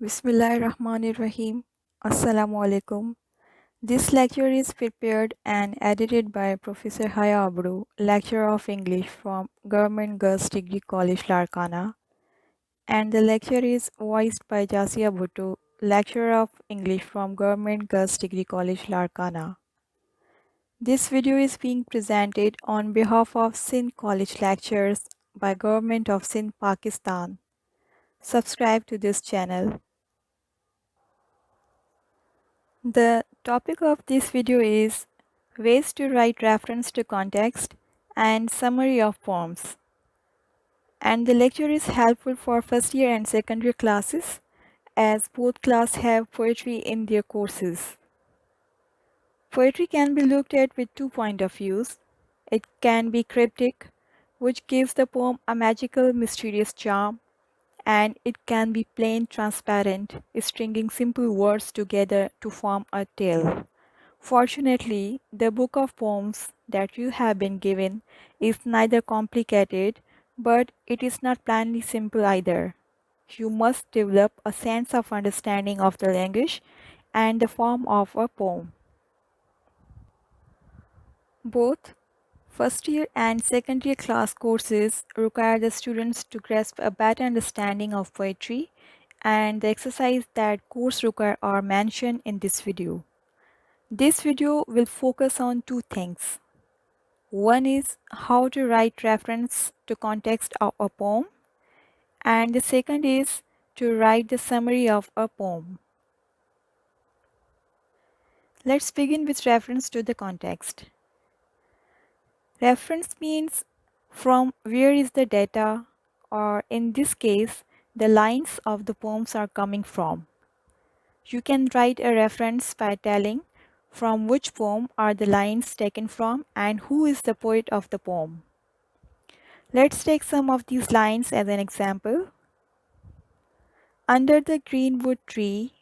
Bismillahirrahmanirrahim. Assalamu alaikum. This lecture is prepared and edited by Professor Hayya Abro, lecturer of English from Government Girls Degree College, Larkana, and the lecture is voiced by Jasia Bhutto, lecturer of English from Government Girls Degree College, Larkana. This video is being presented on behalf of Sindh College Lectures by Government of Sindh, Pakistan. Subscribe to this channel. The topic of this video is ways to write reference to context and summary of poems. And the lecture is helpful for first year and secondary classes as both classes have poetry in their courses. Poetry can be looked at with two points of views. It can be cryptic, which gives the poem a magical, mysterious charm, and it can be plain, transparent, stringing simple words together to form a tale. Fortunately, the book of poems that you have been given is neither complicated, but it is not plainly simple either. You must develop a sense of understanding of the language and the form of a poem. Both first year and second year class courses require the students to grasp a better understanding of poetry, and the exercise that course require are mentioned in this video. This video will focus on two things. One is how to write reference to context of a poem, and the second is to write the summary of a poem. Let's begin with reference to the context. Reference means from where is the data, or in this case, the lines of the poems are coming from. You can write a reference by telling from which poem are the lines taken from and who is the poet of the poem. Let's take some of these lines as an example. Under the greenwood tree,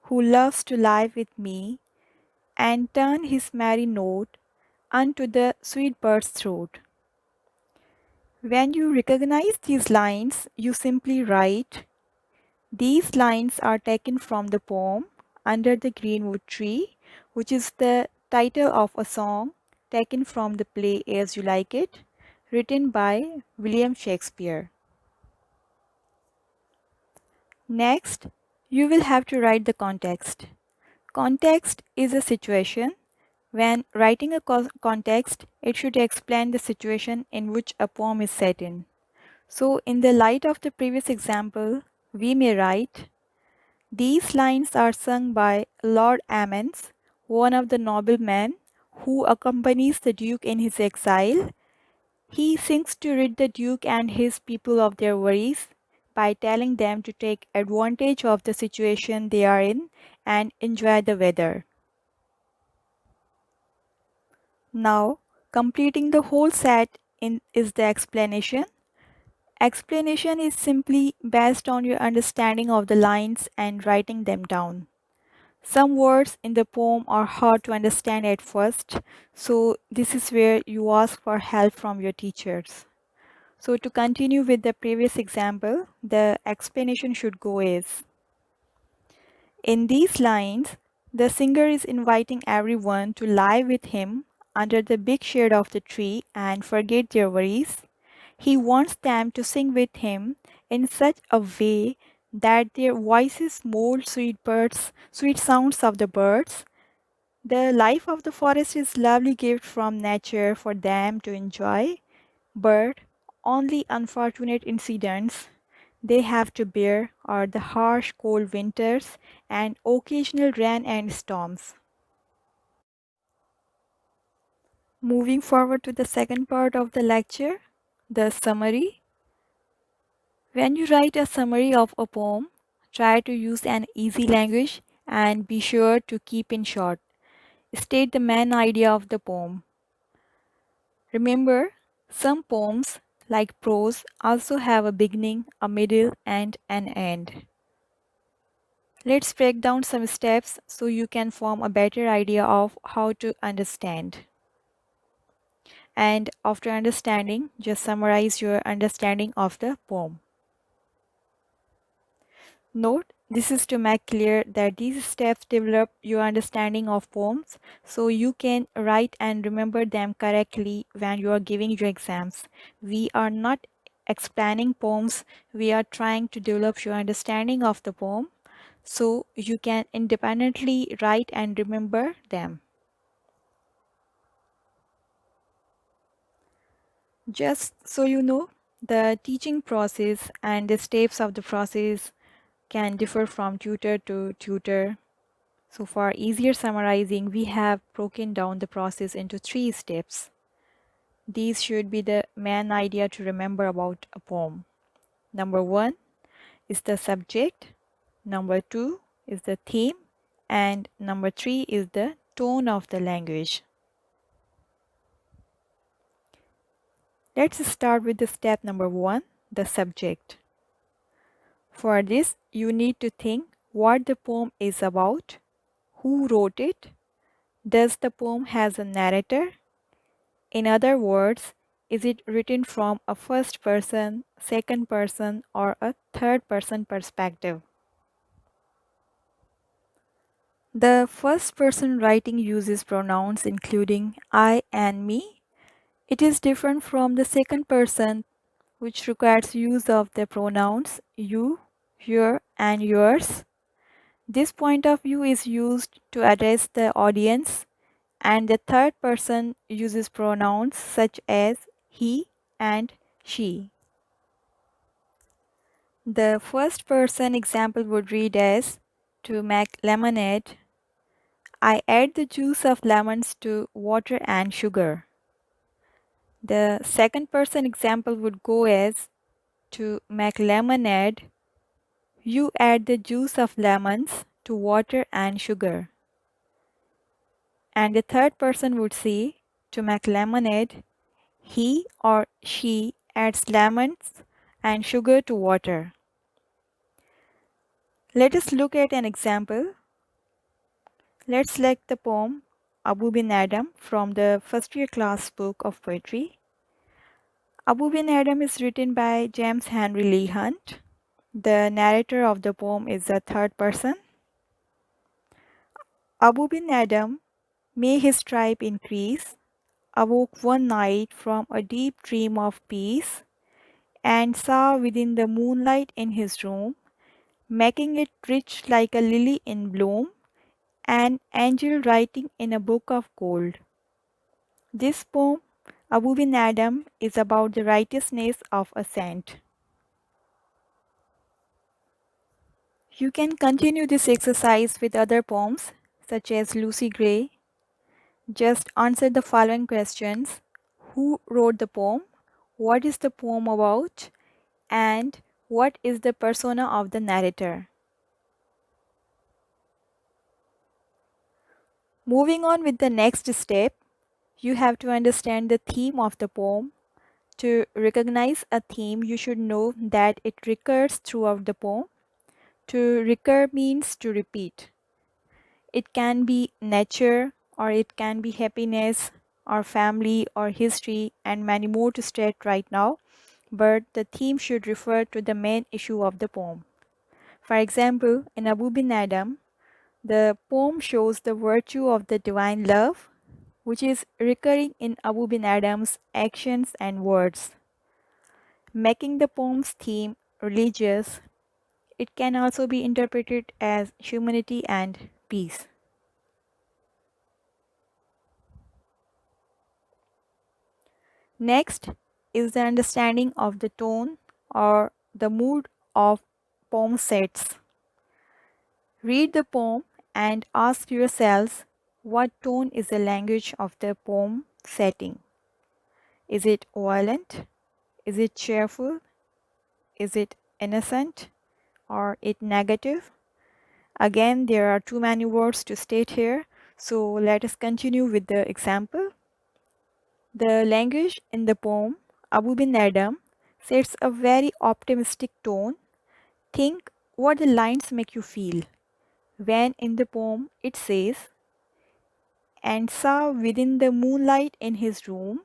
who loves to lie with me, and turn his merry note unto the sweet bird's throat. When you recognize these lines, you simply write, these lines are taken from the poem Under the Greenwood Tree, which is the title of a song taken from the play As You Like It, written by William Shakespeare. Next, you will have to write the context. Context is a situation. When writing a context, it should explain the situation in which a poem is set in. So, in the light of the previous example, we may write, these lines are sung by Lord Amends, one of the noblemen who accompanies the Duke in his exile. He sings to rid the Duke and his people of their worries by telling them to take advantage of the situation they are in and enjoy the weather. Now, completing the whole set is the explanation. Explanation is simply based on your understanding of the lines and writing them down. Some words in the poem are hard to understand at first, so this is where you ask for help from your teachers. So to continue with the previous example, the explanation should go as, in these lines, the singer is inviting everyone to lie with him under the big shade of the tree and forget their worries. He wants them to sing with him in such a way that their voices mold sweet sounds of the birds. The life of the forest is lovely gift from nature for them to enjoy, but only unfortunate incidents they have to bear are the harsh cold winters and occasional rain and storms. Moving forward to the second part of the lecture, the summary. When you write a summary of a poem, try to use an easy language and be sure to keep it short. State the main idea of the poem. Remember, some poems, like prose, also have a beginning, a middle, and an end. Let's break down some steps so you can form a better idea of how to understand. And after understanding, just summarize your understanding of the poem. Note This is to make clear that these steps develop your understanding of poems so you can write and remember them correctly when you are giving your exams. We are not explaining poems, we are trying to develop your understanding of the poem so you can independently write and remember them. Just so you know, the teaching process and the steps of the process can differ from tutor to tutor. So for easier summarizing, we have broken down the process into 3 steps. These should be the main idea to remember about a poem. Number 1 is the subject, number 2 is the theme, and number 3 is the tone of the language. Let's start with the step number 1, the subject. For this, you need to think what the poem is about, who wrote it, does the poem has a narrator? In other words, is it written from a first person, second person, or a third person perspective? The first person writing uses pronouns including I and me. It is different from the second person, which requires use of the pronouns you, your, and yours. This point of view is used to address the audience, and the third person uses pronouns such as he and she. The first person example would read as to make lemonade, I add the juice of lemons to water and sugar. The second person example would go as to make lemonade, you add the juice of lemons to water and sugar. And the third person would say to make lemonade, he or she adds lemons and sugar to water. Let us look at an example. Let's select the poem Abu bin Adam from the first year class book of poetry. Abu bin Adam is written by James Henry Lee Hunt. The narrator of the poem is a third person. Abu bin Adam, may his tribe increase, awoke one night from a deep dream of peace and saw within the moonlight in his room, making it rich like a lily in bloom, an angel writing in a book of gold. This poem, Abu bin Adam, is about the righteousness of a saint. You can continue this exercise with other poems, such as Lucy Gray. Just answer the following questions. Who wrote the poem? What is the poem about? And what is the persona of the narrator? Moving on with the next step, you have to understand the theme of the poem. To recognize a theme, you should know that it recurs throughout the poem. To recur means to repeat. It can be nature, or it can be happiness, or family, or history, and many more to state right now, but the theme should refer to the main issue of the poem. For example, in Abu bin Adam, the poem shows the virtue of the divine love, which is recurring in Abu bin Adam's actions and words, making the poem's theme religious. It can also be interpreted as humanity and peace. Next is the understanding of the tone or the mood of poem sets. Read the poem and ask yourselves what tone is the language of the poem setting. Is it violent? Is it cheerful? Is it innocent? Or it negative? Again, there are too many words to state here, so let us continue with the example. The language in the poem Abu bin Adam sets a very optimistic tone. Think what the lines make you feel. When in the poem it says, and saw within the moonlight in his room,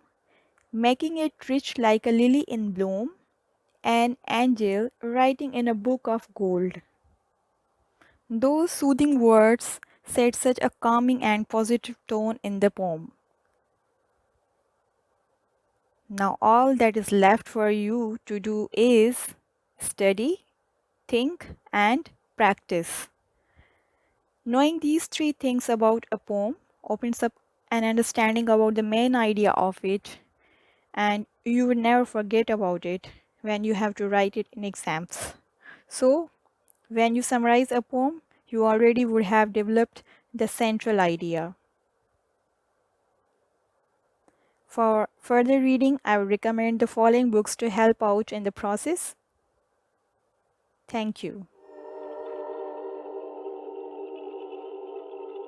making it rich like a lily in bloom, an angel writing in a book of gold. Those soothing words set such a calming and positive tone in the poem. Now, all that is left for you to do is study, think, and practice. Knowing these three things about a poem opens up an understanding about the main idea of it, and you will never forget about it when you have to write it in exams. So, when you summarize a poem, you already would have developed the central idea. For further reading, I would recommend the following books to help out in the process. Thank you.